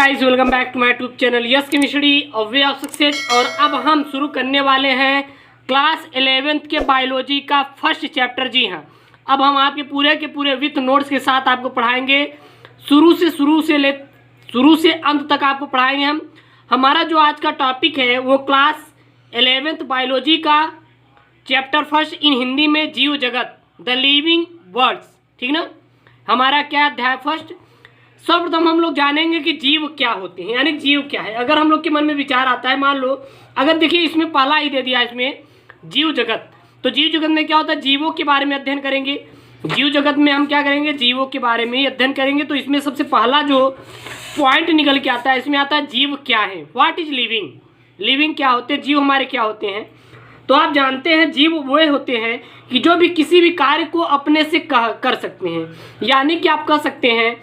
Guys, welcome back to my YouTube channel yes chemistry और way of success. और अब हम शुरू करने वाले हैं क्लास 11th के बायोलॉजी का फर्स्ट चैप्टर। जी हाँ, अब हम आपके पूरे के पूरे विथ नोट्स के साथ आपको पढ़ाएंगे। शुरू से अंत तक आपको पढ़ाएंगे हम। हमारा जो आज का टॉपिक है वो क्लास 11th बायोलॉजी का चैप्टर फर्स्ट इन हिंदी में जीव जगत द लिविंग वर्ड्स। ठीक ना, हमारा क्या अध्याय फर्स्ट। सर्वप्रथम हम लोग जानेंगे कि जीव क्या होते हैं, यानी जीव क्या है। अगर हम लोग के मन में विचार आता है, मान लो अगर देखिए इसमें पहला ही दे दिया इसमें जीव जगत, तो जीव जगत में क्या होता है, जीवों के बारे में अध्ययन करेंगे। जीव जगत में हम क्या करेंगे, जीवों के बारे में ही अध्ययन करेंगे। तो इसमें सबसे पहला जो पॉइंट निकल के आता है, इसमें आता है जीव क्या है, व्हाट इज लिविंग। लिविंग क्या होते हैं, जीव हमारे क्या होते हैं। तो आप जानते हैं जीव वो होते हैं कि जो भी किसी भी कार्य को अपने से कर सकते हैं, यानी कि आप कह सकते हैं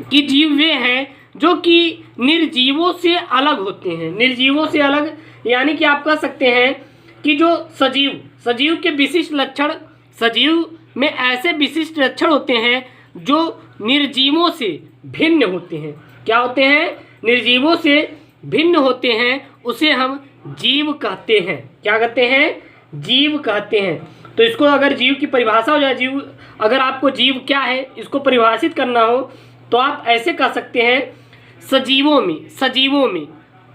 कि जीव वे हैं जो कि निर्जीवों से अलग होते हैं। निर्जीवों से अलग यानी कि आप कह सकते हैं कि जो सजीव के विशिष्ट लक्षण, सजीव में ऐसे विशिष्ट लक्षण होते हैं जो निर्जीवों से भिन्न होते हैं। क्या होते हैं, निर्जीवों से भिन्न होते हैं, उसे हम जीव कहते हैं। क्या कहते हैं, जीव कहते हैं। तो इसको अगर जीव की परिभाषा हो जाए, जीव अगर आपको जीव क्या है इसको परिभाषित करना हो तो आप ऐसे कह सकते हैं, सजीवों में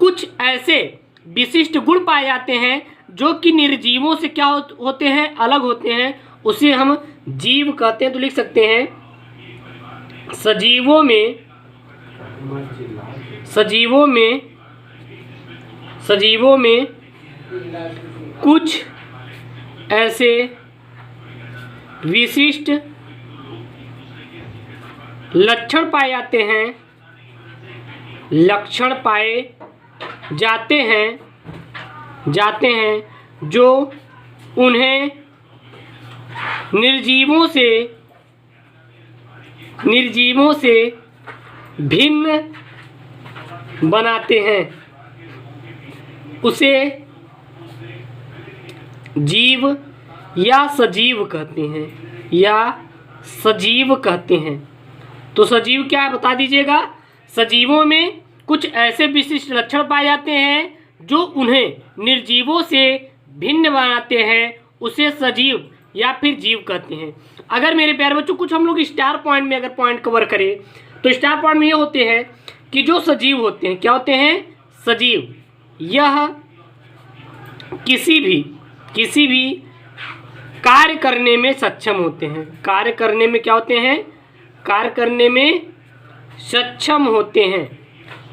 कुछ ऐसे विशिष्ट गुण पाए जाते हैं जो कि निर्जीवों से क्या होते हैं, अलग होते हैं, उसे हम जीव कहते हैं। तो लिख सकते हैं सजीवों में कुछ ऐसे विशिष्ट लक्षण पाए जाते हैं जो उन्हें निर्जीवों से भिन्न बनाते हैं, उसे जीव या सजीव कहते हैं। तो सजीव क्या है बता दीजिएगा। सजीवों में कुछ ऐसे विशिष्ट लक्षण पाए जाते हैं जो उन्हें निर्जीवों से भिन्न बनाते हैं, उसे सजीव या फिर जीव कहते हैं। अगर मेरे प्यारे बच्चों कुछ हम लोग स्टार पॉइंट में अगर पॉइंट कवर करें तो स्टार पॉइंट में ये होते हैं कि जो सजीव होते हैं, क्या होते हैं, सजीव यह किसी भी कार्य करने में सक्षम होते हैं। कार्य करने में क्या होते हैं, कार्य करने में सक्षम होते हैं।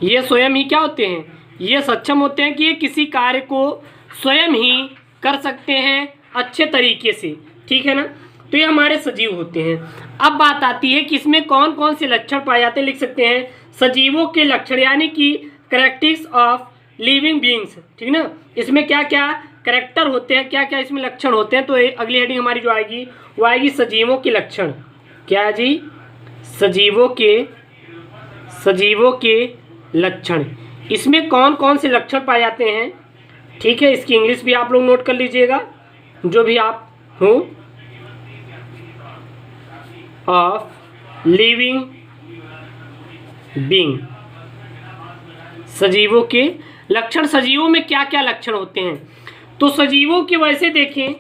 ये स्वयं ही क्या होते हैं, ये सक्षम होते हैं कि ये किसी कार्य को स्वयं ही कर सकते हैं अच्छे तरीके से। ठीक है ना, तो ये हमारे सजीव होते हैं। अब बात आती है कि इसमें कौन कौन से लक्षण पाए जाते हैं। लिख सकते हैं सजीवों के लक्षण, यानी कि कैरेक्टरिस्टिक्स ऑफ लिविंग बीइंग्स। ठीक ना, इसमें क्या क्या कैरेक्टर होते हैं, क्या क्या इसमें लक्षण होते हैं। तो अगली हेडिंग हमारी जो आएगी वो आएगी सजीवों के लक्षण। क्या है जी, सजीवों के लक्षण। इसमें कौन कौन से लक्षण पाए जाते हैं। ठीक है, इसकी इंग्लिश भी आप लोग नोट कर लीजिएगा, जो भी आप हो। ऑफ लिविंग बीइंग, सजीवों के लक्षण। सजीवों में क्या क्या लक्षण होते हैं, तो सजीवों के वैसे देखें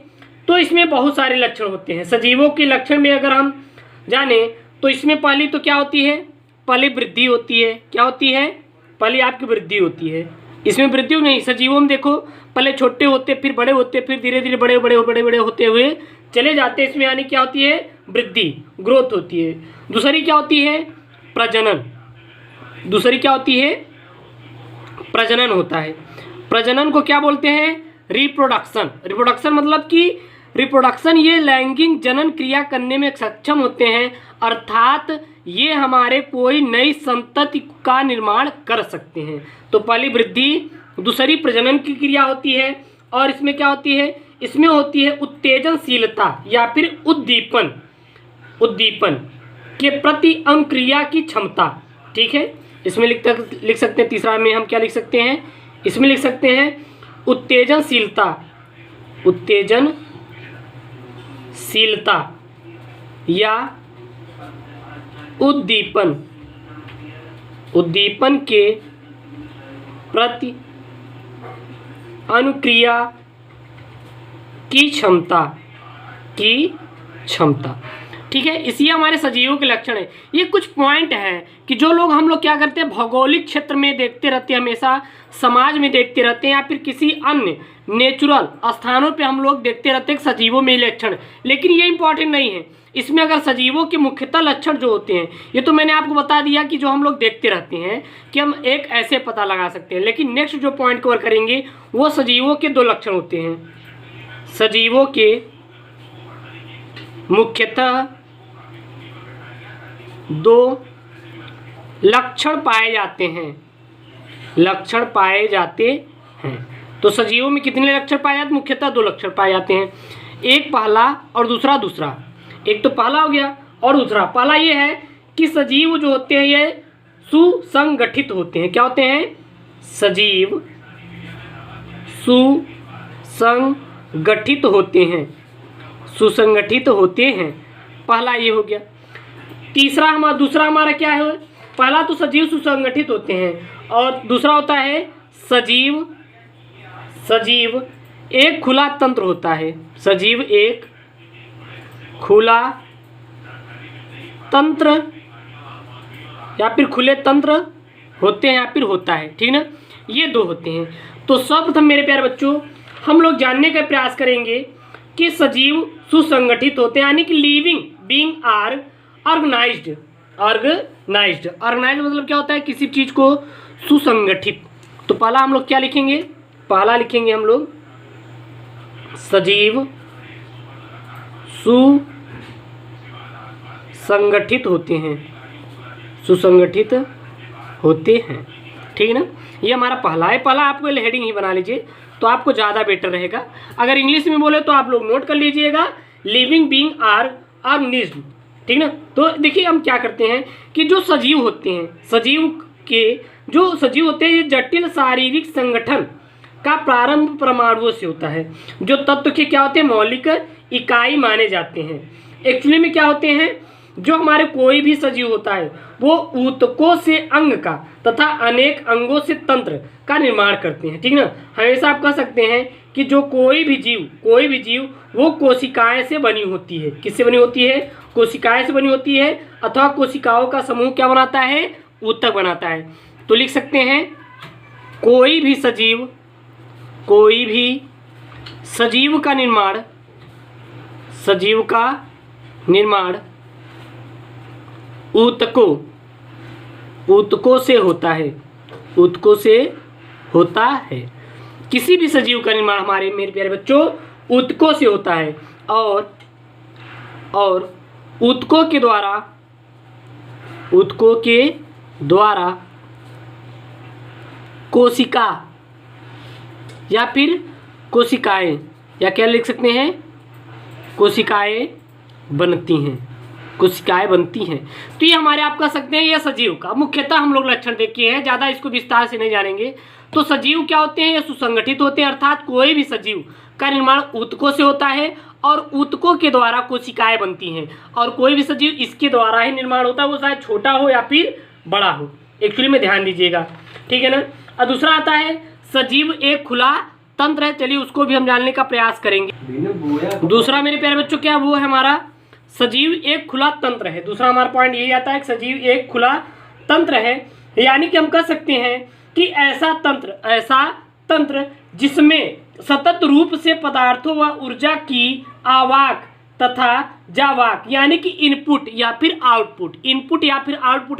तो इसमें बहुत सारे लक्षण होते हैं। सजीवों के लक्षण में अगर हम जाने तो इसमें पहली तो क्या होती है, पहले वृद्धि होती है। क्या होती है, पहले आपकी वृद्धि होती है। इसमें वृद्धि नहीं, सजीवों में देखो पहले छोटे होते, फिर बड़े होते, फिर धीरे धीरे बड़े होते हुए चले जाते। इसमें यानी क्या होती है, वृद्धि, ग्रोथ होती है। दूसरी क्या होती है, प्रजनन। प्रजनन होता है। प्रजनन को क्या बोलते हैं, रिप्रोडक्शन मतलब कि रिप्रोडक्शन ये लैंगिक जनन क्रिया करने में सक्षम होते हैं, अर्थात ये हमारे कोई नई संतति का निर्माण कर सकते हैं। तो पहली वृद्धि, दूसरी प्रजनन की क्रिया होती है, और इसमें क्या होती है, इसमें होती है उत्तेजनशीलता या फिर उद्दीपन के प्रति अंक्रिया की क्षमता। ठीक है, इसमें लिख सकते हैं, तीसरा में हम क्या लिख सकते हैं, इसमें लिख सकते हैं उत्तेजनशीलता या उद्दीपन उद्दीपन के प्रति अनुक्रिया की क्षमता। ठीक है, इसी हमारे सजीवों के लक्षण है। ये कुछ पॉइंट हैं कि जो लोग हम लोग क्या करते हैं, भौगोलिक क्षेत्र में देखते रहते हैं, हमेशा समाज में देखते रहते हैं या फिर किसी अन्य नेचुरल स्थानों पे हम लोग देखते रहते हैं सजीवों में लक्षण, लेकिन ये इंपॉर्टेंट नहीं है। इसमें अगर सजीवों के मुख्यतः लक्षण जो होते हैं, ये तो मैंने आपको बता दिया कि जो हम लोग देखते रहते हैं कि हम एक ऐसे पता लगा सकते हैं, लेकिन नेक्स्ट जो पॉइंट कवर करेंगे वो सजीवों के 2 लक्षण होते हैं। सजीवों के मुख्यतः 2 लक्षण पाए जाते हैं। तो सजीवों में कितने लक्षण पाए जाते हैं? मुख्यतः 2 लक्षण पाए जाते हैं। एक पहला और दूसरा। एक तो पहला हो गया और दूसरा। पहला ये है कि सजीव जो होते हैं ये सुसंगठित होते हैं। क्या होते हैं? सजीव सुसंगठित होते हैं। पहला ये हो गया। दूसरा हमारा क्या है? पहला तो सजीव सुसंगठित होते हैं और दूसरा होता है सजीव एक खुला तंत्र होता है। सजीव एक खुला तंत्र या फिर खुले तंत्र होते हैं या फिर होता है। ठीक ना, ये 2 होते हैं। तो सर्वप्रथम मेरे प्यारे बच्चों हम लोग जानने का प्रयास करेंगे कि सजीव सुसंगठित होते हैं, यानी कि लिविंग बीइंग आर ऑर्गेनाइज्ड मतलब क्या होता है? किसी चीज को सुसंगठित। तो पहला हम लोग क्या लिखेंगे? पहला लिखेंगे हम लोग सजीव सुसंगठित होते हैं। ठीक है ना, ये हमारा पहला है। पहला आपको हेडिंग ही बना लीजिए तो आपको ज़्यादा बेटर रहेगा। अगर इंग्लिश में बोले तो आप लोग नोट कर लीजिएगा, लिविंग बीइंग आर ऑर्गेनिज्म। ठीक ना, तो देखिए हम क्या करते हैं कि जो सजीव होते हैं, सजीव होते हैं, ये जटिल शारीरिक संगठन का प्रारंभ परमाणुओं से होता है। जो तत्व के क्या होते हैं? मौलिक इकाई माने जाते हैं। एक्चुअली में क्या होते हैं? जो हमारे कोई भी सजीव होता है वो ऊतकों से अंग का तथा अनेक अंगों से तंत्र का निर्माण करते हैं। ठीक ना, हमेशा आप कह सकते हैं कि जो कोई भी जीव वो कोशिकाएं से बनी होती है। किससे बनी होती है? कोशिकाएं से बनी होती है, अथवा कोशिकाओं का समूह क्या बनाता है? ऊतक बनाता है। तो लिख सकते हैं कोई भी सजीव का निर्माण ऊतकों से होता है। किसी भी सजीव का निर्माण मेरे प्यारे बच्चों ऊतकों से होता है और ऊतकों के द्वारा कोशिका या फिर कोशिकाएं, या क्या लिख सकते हैं? कोशिकाएं बनती हैं। तो ये हमारे आप कह सकते हैं ये सजीव का मुख्यतः हम लोग लक्षण देखे हैं, ज़्यादा इसको विस्तार से नहीं जानेंगे। तो सजीव क्या होते हैं? ये सुसंगठित होते हैं, अर्थात कोई भी सजीव का निर्माण ऊतकों से होता है और ऊतकों के द्वारा कोशिकाएं बनती हैं। और कोई भी सजीव इसके द्वारा ही निर्माण होता है, वो चाहे छोटा हो या फिर बड़ा हो। एक्चुअली में ध्यान दीजिएगा, ठीक है ना। और दूसरा आता है सजीव एक खुला तंत्र है। चलिए उसको भी हम जानने का प्रयास करेंगे। दूसरा मेरे प्यारे बच्चों क्या वो है? हमारा सजीव एक खुला तंत्र है। दूसरा हमारा पॉइंट यही आता है कि सजीव एक खुला तंत्र है, यानी कि हम कह सकते हैं कि ऐसा तंत्र जिसमें सतत रूप से पदार्थों व ऊर्जा की आवाक तथा जावाक, यानी कि इनपुट या फिर आउटपुट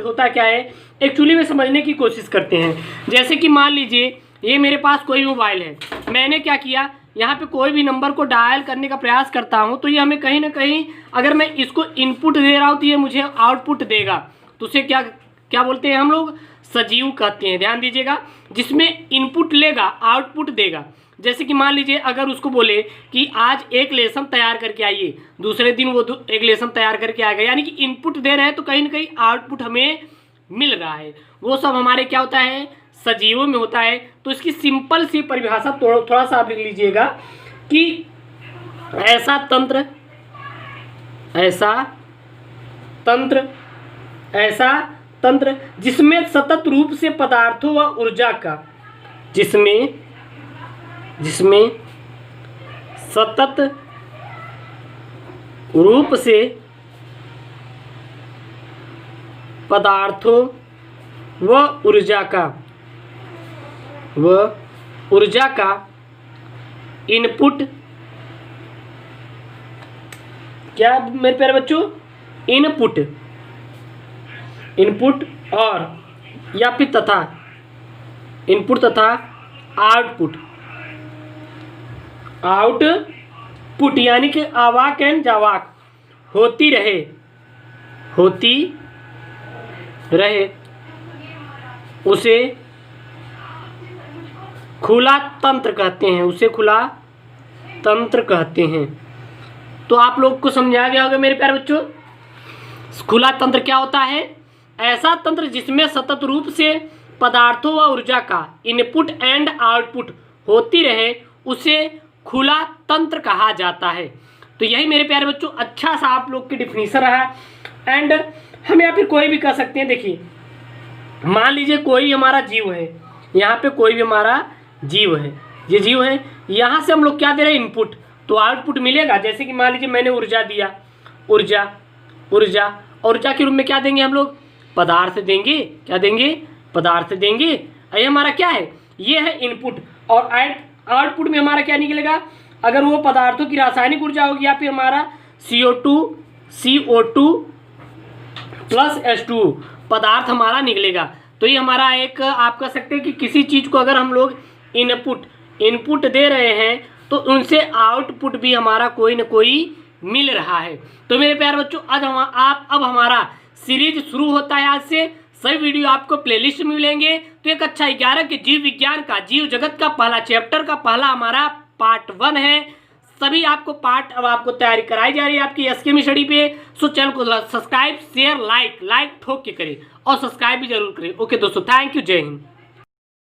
होता क्या है? एक्चुअली में समझने की कोशिश करते हैं। जैसे कि मान लीजिए ये मेरे पास कोई मोबाइल है, मैंने क्या किया, यहाँ पे कोई भी नंबर को डायल करने का प्रयास करता हूँ तो ये हमें कहीं ना कहीं अगर मैं इसको इनपुट दे रहा हूँ तो ये मुझे आउटपुट देगा। तो उसे क्या बोलते हैं हम लोग? सजीव कहते हैं। ध्यान दीजिएगा, जिसमें इनपुट लेगा आउटपुट देगा। जैसे कि मान लीजिए अगर उसको बोले कि आज एक लेसन तैयार करके आइए, दूसरे दिन वो एक लेसन तैयार करके आएगा, यानी कि इनपुट दे रहे हैं तो कहीं ना कहीं आउटपुट हमें मिल रहा है। वो सब हमारे क्या होता है? सजीवों में होता है। तो इसकी सिंपल सी परिभाषा थोड़ा सा आप लिख लीजिएगा कि ऐसा तंत्र जिसमें सतत रूप से पदार्थों व ऊर्जा का जिसमें सतत रूप से पदार्थों व ऊर्जा का इनपुट, क्या मेरे प्यारे बच्चों, इनपुट और या फिर तथा इनपुट तथा आउटपुट यानी कि आवाक एंड जावाक होती रहे उसे खुला तंत्र कहते हैं। तो आप लोग को समझाया गया होगा मेरे प्यारे बच्चों। खुला तंत्र क्या होता है? ऐसा तंत्र जिसमें सतत रूप से पदार्थों व ऊर्जा का इनपुट एंड आउटपुट होती रहे उसे खुला तंत्र कहा जाता है। तो यही मेरे प्यारे बच्चों अच्छा सा आप लोग की डिफिनीशन रहा। एंड हम यहाँ पे कोई भी कर सकते हैं। देखिए, मान लीजिए कोई हमारा जीव है, यहाँ पे कोई भी हमारा जीव है, ये जीव है, यहाँ से हम लोग क्या दे रहे हैं? इनपुट, तो आउटपुट मिलेगा। जैसे कि मान लीजिए मैंने ऊर्जा दिया, ऊर्जा के रूप में क्या देंगे हम लोग? पदार्थ देंगे। क्या देंगे? पदार्थ देंगे। ये हमारा क्या है? ये है इनपुट। और आउटपुट में हमारा क्या निकलेगा? अगर वो पदार्थों की रासायनिक ऊर्जा होगी या फिर हमारा CO2 प्लस H2 पदार्थ हमारा निकलेगा। तो ये हमारा एक आप कह सकते हैं कि किसी चीज़ को अगर हम लोग इनपुट दे रहे हैं तो उनसे आउटपुट भी हमारा कोई न कोई मिल रहा है। तो मेरे प्यारे बच्चों अब हमारा सीरीज शुरू होता है। आज से सभी वीडियो आपको प्लेलिस्ट में मिलेंगे। तो एक अच्छा 11 के जीव विज्ञान का, जीव जगत का पहला चैप्टर का पहला हमारा पार्ट 1 है। सभी आपको पार्ट अब आपको तैयारी कराई जा रही है आपकी एसकेएम स्टडी पे। सो चैनल को सब्सक्राइब, शेयर, लाइक ठोक के करें और सब्सक्राइब भी जरूर करें। ओके दोस्तों, थैंक यू, जय हिंद।